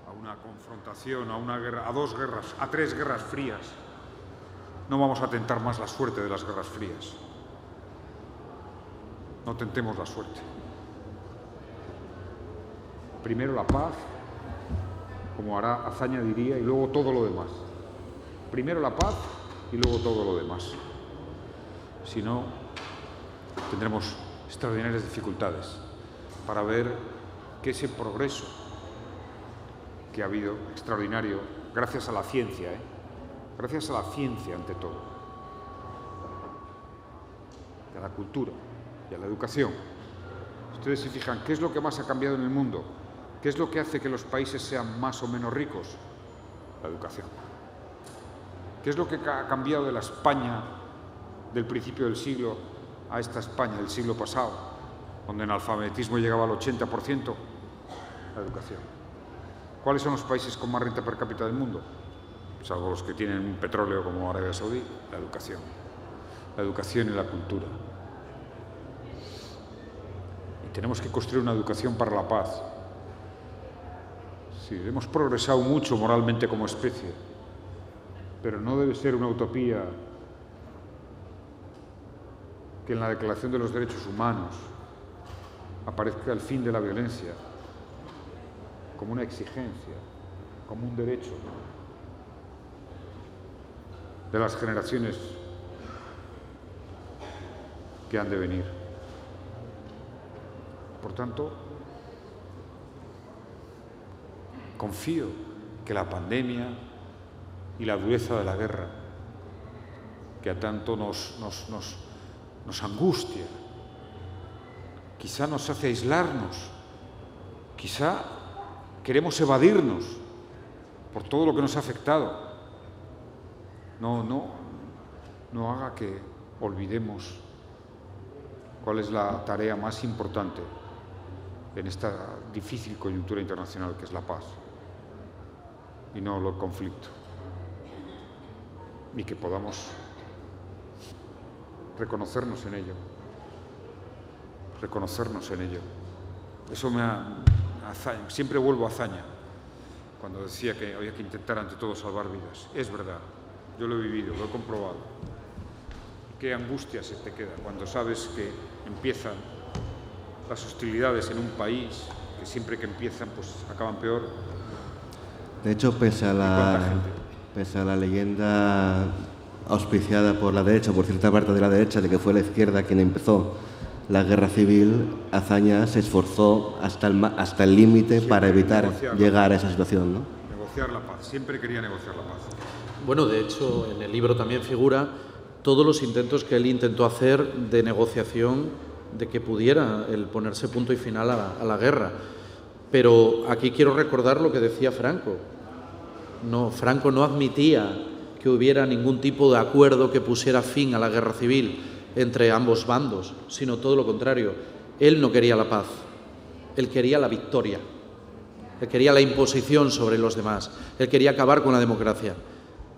a una confrontación, a una guerra, a 2 guerras, a 3 guerras frías, no vamos a tentar más la suerte de las guerras frías. No tentemos la suerte. Primero la paz, como Azaña diría, y luego todo lo demás. Primero la paz y luego todo lo demás. Si no, tendremos extraordinarias dificultades para ver que ese progreso que ha habido extraordinario, gracias a la ciencia, gracias a la ciencia ante todo, y a la cultura y a la educación. Ustedes se fijan, ¿qué es lo que más ha cambiado en el mundo? ¿Qué es lo que hace que los países sean más o menos ricos? La educación. ¿Qué es lo que ha cambiado de la España del principio del siglo a esta España del siglo pasado, donde el analfabetismo llegaba al 80%? la educación. ¿Cuáles son los países con más renta per cápita del mundo? Salvo los que tienen petróleo como Arabia Saudí. La educación. La educación y la cultura. Y tenemos que construir una educación para la paz. Sí, hemos progresado mucho moralmente como especie, pero no debe ser una utopía que en la Declaración de los Derechos Humanos aparezca el fin de la violencia como una exigencia, como un derecho de las generaciones que han de venir. Por tanto, confío que la pandemia y la dureza de la guerra, que a tanto nos angustia, quizá nos hace aislarnos, quizá queremos evadirnos por todo lo que nos ha afectado, no haga que olvidemos cuál es la tarea más importante en esta difícil coyuntura internacional, que es la paz y no el conflicto, y que podamos reconocernos en ello. Eso me hazaña. Siempre vuelvo a hazaña cuando decía que había que intentar ante todo salvar vidas. Es verdad, yo lo he vivido, lo he comprobado. Qué angustia se te queda cuando sabes que empiezan las hostilidades en un país, que siempre que empiezan pues acaban peor. De hecho, pese a la leyenda auspiciada por la derecha, por cierta parte de la derecha, de que fue la izquierda quien empezó la guerra civil, Azaña se esforzó hasta el límite para evitar llegar a esa situación, ¿no? Negociar la paz, siempre quería negociar la paz. Bueno, de hecho, en el libro también figura todos los intentos que él intentó hacer de negociación, de que pudiera el ponerse punto y final a la guerra. Pero aquí quiero recordar lo que decía Franco. Franco no admitía que hubiera ningún tipo de acuerdo que pusiera fin a la guerra civil entre ambos bandos, sino todo lo contrario. Él no quería la paz, él quería la victoria, él quería la imposición sobre los demás, él quería acabar con la democracia.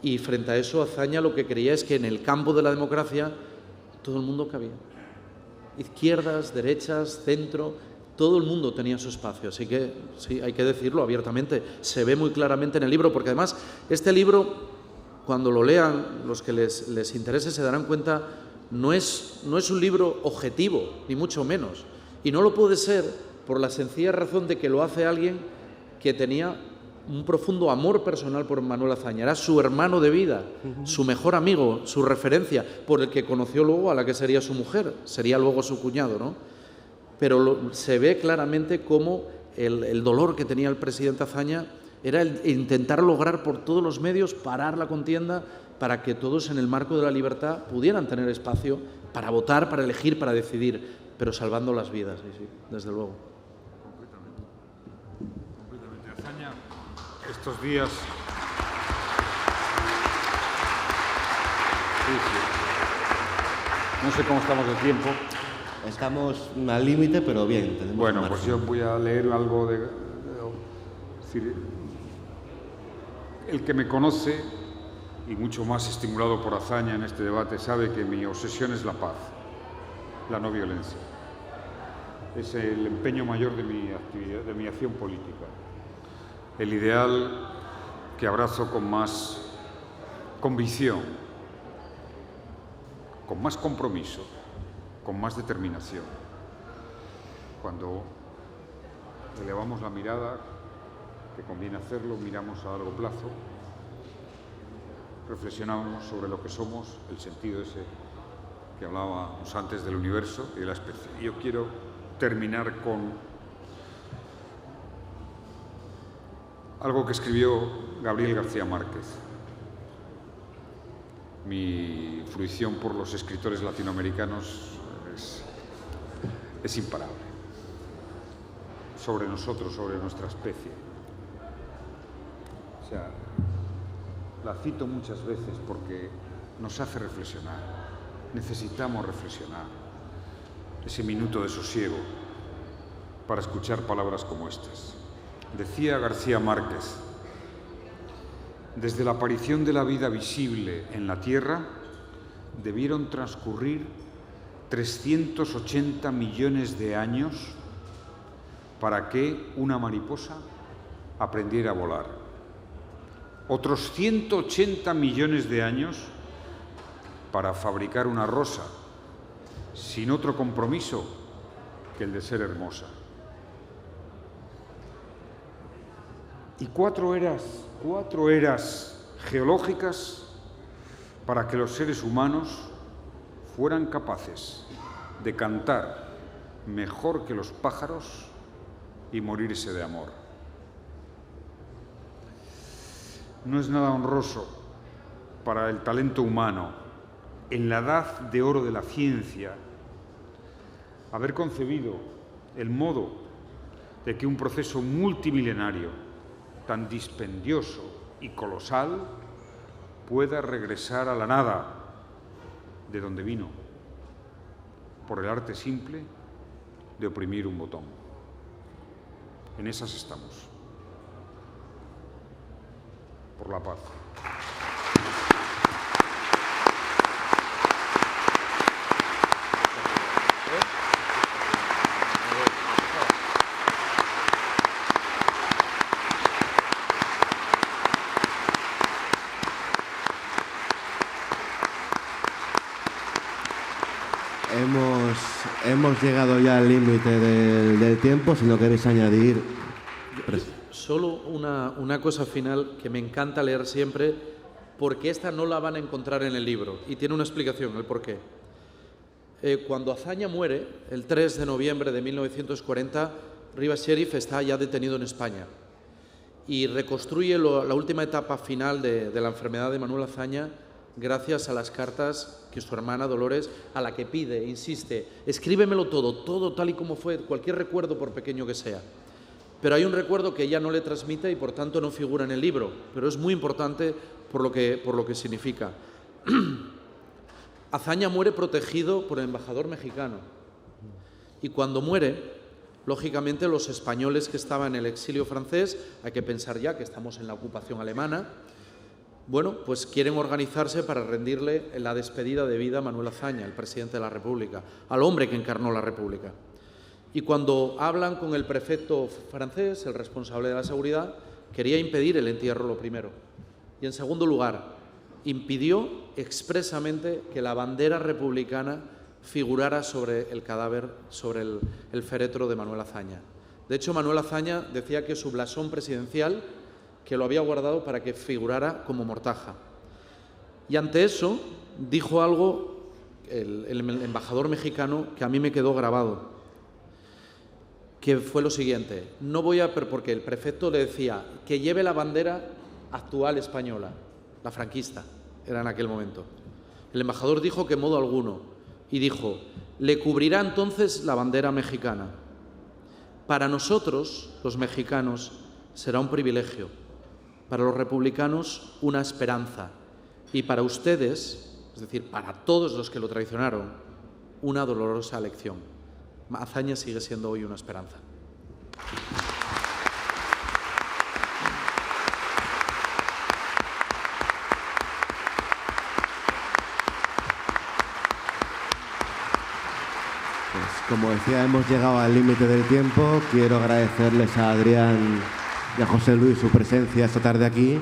Y frente a eso, Azaña lo que creía es que en el campo de la democracia todo el mundo cabía. Izquierdas, derechas, centro, todo el mundo tenía su espacio. Así que sí, hay que decirlo abiertamente. Se ve muy claramente en el libro, porque además este libro, cuando lo lean, los que les interese se darán cuenta, no es un libro objetivo, ni mucho menos. Y no lo puede ser por la sencilla razón de que lo hace alguien que tenía un profundo amor personal por Manuel Azaña. Era su hermano de vida, su mejor amigo, su referencia, por el que conoció luego a la que sería su mujer, sería luego su cuñado, ¿no? Pero se ve claramente cómo el dolor que tenía el presidente Azaña era el intentar lograr por todos los medios parar la contienda para que todos en el marco de la libertad pudieran tener espacio para votar, para elegir, para decidir, pero salvando las vidas, sí, desde luego. Completamente. Azaña, estos días... No sé cómo estamos de tiempo. Estamos al límite, pero bien. Bueno, pues yo voy a leer algo de... El que me conoce, y mucho más estimulado por Azaña en este debate, sabe que mi obsesión es la paz, la no violencia. Es el empeño mayor de mi actividad, de mi acción política. El ideal que abrazo con más convicción, con más compromiso, con más determinación. Cuando elevamos la mirada, que conviene hacerlo, miramos a largo plazo, reflexionamos sobre lo que somos, el sentido ese que hablábamos antes del universo y de la especie. Yo quiero terminar con algo que escribió Gabriel García Márquez. Mi fruición por los escritores latinoamericanos es imparable. Sobre nosotros, sobre nuestra especie. O sea, la cito muchas veces porque nos hace reflexionar. Necesitamos reflexionar. Ese minuto de sosiego para escuchar palabras como estas. Decía García Márquez: desde la aparición de la vida visible en la Tierra debieron transcurrir 380 millones de años para que una mariposa aprendiera a volar. Otros 180 millones de años para fabricar una rosa, sin otro compromiso que el de ser hermosa. Y cuatro eras geológicas para que los seres humanos fueran capaces de cantar mejor que los pájaros y morirse de amor. No es nada honroso para el talento humano, en la edad de oro de la ciencia, haber concebido el modo de que un proceso multimilenario tan dispendioso y colosal pueda regresar a la nada de donde vino, por el arte simple de oprimir un botón. En esas estamos. Por la paz. Hemos llegado ya al límite del tiempo, si no queréis añadir. Solo una cosa final que me encanta leer siempre, porque esta no la van a encontrar en el libro, y tiene una explicación, el porqué. Cuando Azaña muere, el 3 de noviembre de 1940, Rivas Sheriff está ya detenido en España y reconstruye la última etapa final de la enfermedad de Manuel Azaña gracias a las cartas que su hermana Dolores, a la que pide, insiste, escríbemelo todo tal y como fue, cualquier recuerdo por pequeño que sea. Pero hay un recuerdo que ella no le transmite y por tanto no figura en el libro, pero es muy importante por lo que significa. Azaña muere protegido por el embajador mexicano y cuando muere, lógicamente los españoles que estaban en el exilio francés, hay que pensar ya que estamos en la ocupación alemana, bueno, pues quieren organizarse para rendirle la despedida de vida a Manuel Azaña, el presidente de la República, al hombre que encarnó la República. Y cuando hablan con el prefecto francés, el responsable de la seguridad, quería impedir el entierro lo primero. Y en segundo lugar, impidió expresamente que la bandera republicana figurara sobre el cadáver, sobre el féretro de Manuel Azaña. De hecho, Manuel Azaña decía que su blasón presidencial, que lo había guardado para que figurara como mortaja. Y ante eso dijo algo el embajador mexicano que a mí me quedó grabado, que fue lo siguiente: no voy a, porque el prefecto le decía que lleve la bandera actual española, la franquista, era en aquel momento. El embajador dijo que en modo alguno, y dijo, le cubrirá entonces la bandera mexicana. Para nosotros, los mexicanos, será un privilegio. Para los republicanos, una esperanza. Y para ustedes, es decir, para todos los que lo traicionaron, una dolorosa lección. Azaña sigue siendo hoy una esperanza. Pues como decía, hemos llegado al límite del tiempo. Quiero agradecerles a Adrián y a José Luis su presencia esta tarde aquí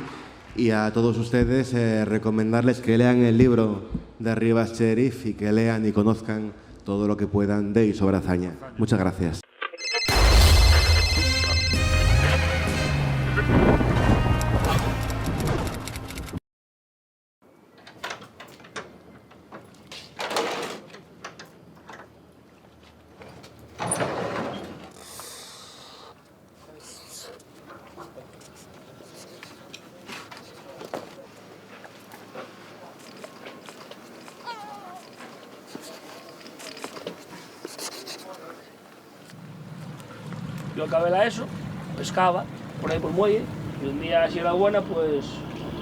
y a todos ustedes recomendarles que lean el libro de Rivas Sheriff y que lean y conozcan todo lo que puedan de y sobre Azaña. Muchas gracias. Yo acabé la ESO, pescaba por ahí por el muelle, y un día, si era buena, pues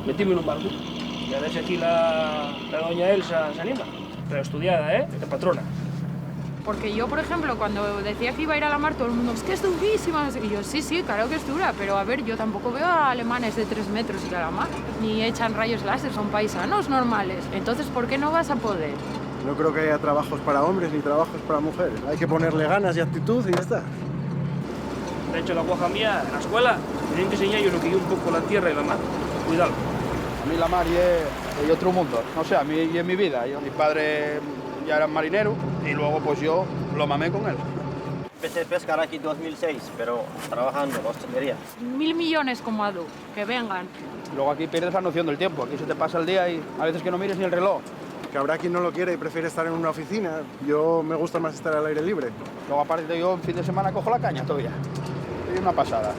metíme en un barco. Y a ver si aquí la doña Elsa se anima. Pero estudiada, de patrona. Porque yo, por ejemplo, cuando decía que iba a ir a la mar, todo el mundo, es que es durísima. Y yo, sí, sí, claro que es dura, pero a ver, yo tampoco veo a alemanes de 3 metros ir a la mar, ni echan rayos láser, son paisanos normales. Entonces, ¿por qué no vas a poder? No creo que haya trabajos para hombres ni trabajos para mujeres. Hay que ponerle ganas y actitud y ya está. De hecho, la guaja mía, en la escuela, me tienen que enseñar yo lo que es un poco la tierra y la mar. Cuidado. A mí la mar es otro mundo. No sé, a mí y en mi vida. Mi padre ya era marinero y luego pues yo lo mamé con él. Empecé a pescar aquí en 2006, pero trabajando en hostelería. 1000 millones como Adu, que vengan. Luego aquí pierdes la noción del tiempo. Aquí se te pasa el día y a veces que no mires ni el reloj. Que habrá quien no lo quiere y prefiere estar en una oficina. Yo me gusta más estar al aire libre. Luego aparte yo en fin de semana cojo la caña todavía. Es una pasada.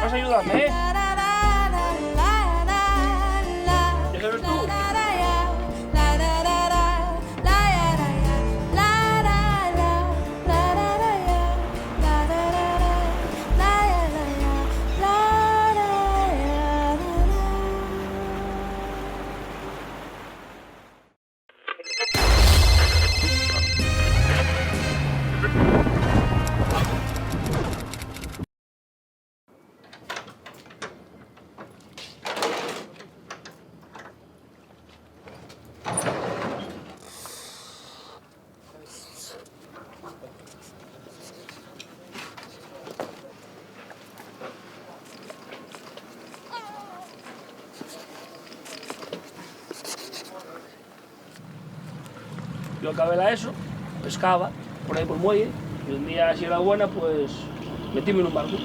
¿Vas a ayudarme, ¿Ya sabes tú? Yo acabé la ESO, pescaba por ahí por el muelle, y un día, si era buena, pues metíme en un barco.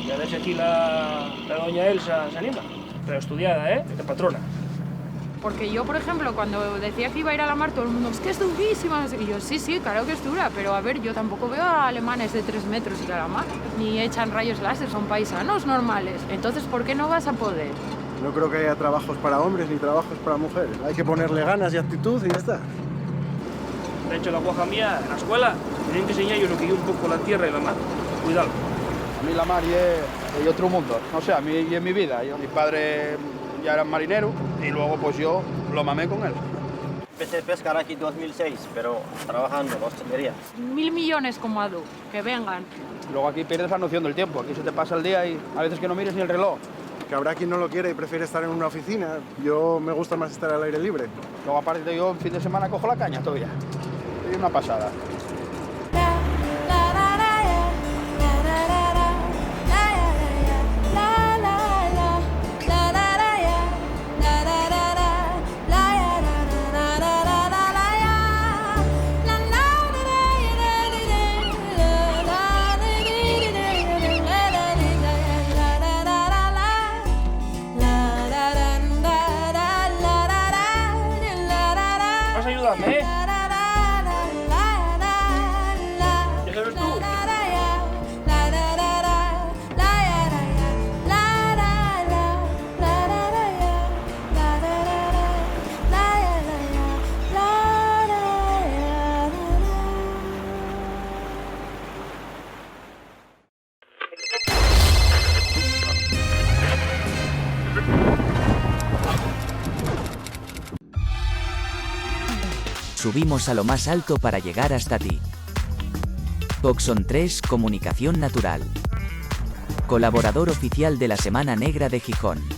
Y a ver si aquí la doña Elsa se anima. Pero estudiada, de patrona. Porque yo, por ejemplo, cuando decía que iba a ir a la mar, todo el mundo, es que es durísima. Y yo, sí, sí, claro que es dura, pero a ver, yo tampoco veo a alemanes de 3 metros ir a la mar, ni echan rayos láser, son paisanos normales. Entonces, ¿por qué no vas a poder? No creo que haya trabajos para hombres ni trabajos para mujeres. Hay que ponerle ganas y actitud y ya está. De hecho, la guaja mía, en la escuela, me tienen que enseñar yo lo que es un poco la tierra y la mar. Cuidado. A mí la mar es otro mundo. No sé, a mí y en mi vida. Mi padre ya era marinero y luego pues yo lo mamé con él. Empecé a pescar aquí en 2006, pero trabajando en hostelería. 1000 millones como Adu, que vengan. Luego aquí pierdes la noción del tiempo. Aquí se te pasa el día y a veces que no mires ni el reloj. Que habrá quien no lo quiere y prefiere estar en una oficina. Yo me gusta más estar al aire libre. Luego aparte yo en fin de semana cojo la caña todavía. Es una pasada. ¿Vas a ayudarme, ¿Ya sabes tú? Subimos a lo más alto para llegar hasta ti. Coxon 3 Comunicación Natural. Colaborador oficial de la Semana Negra de Gijón.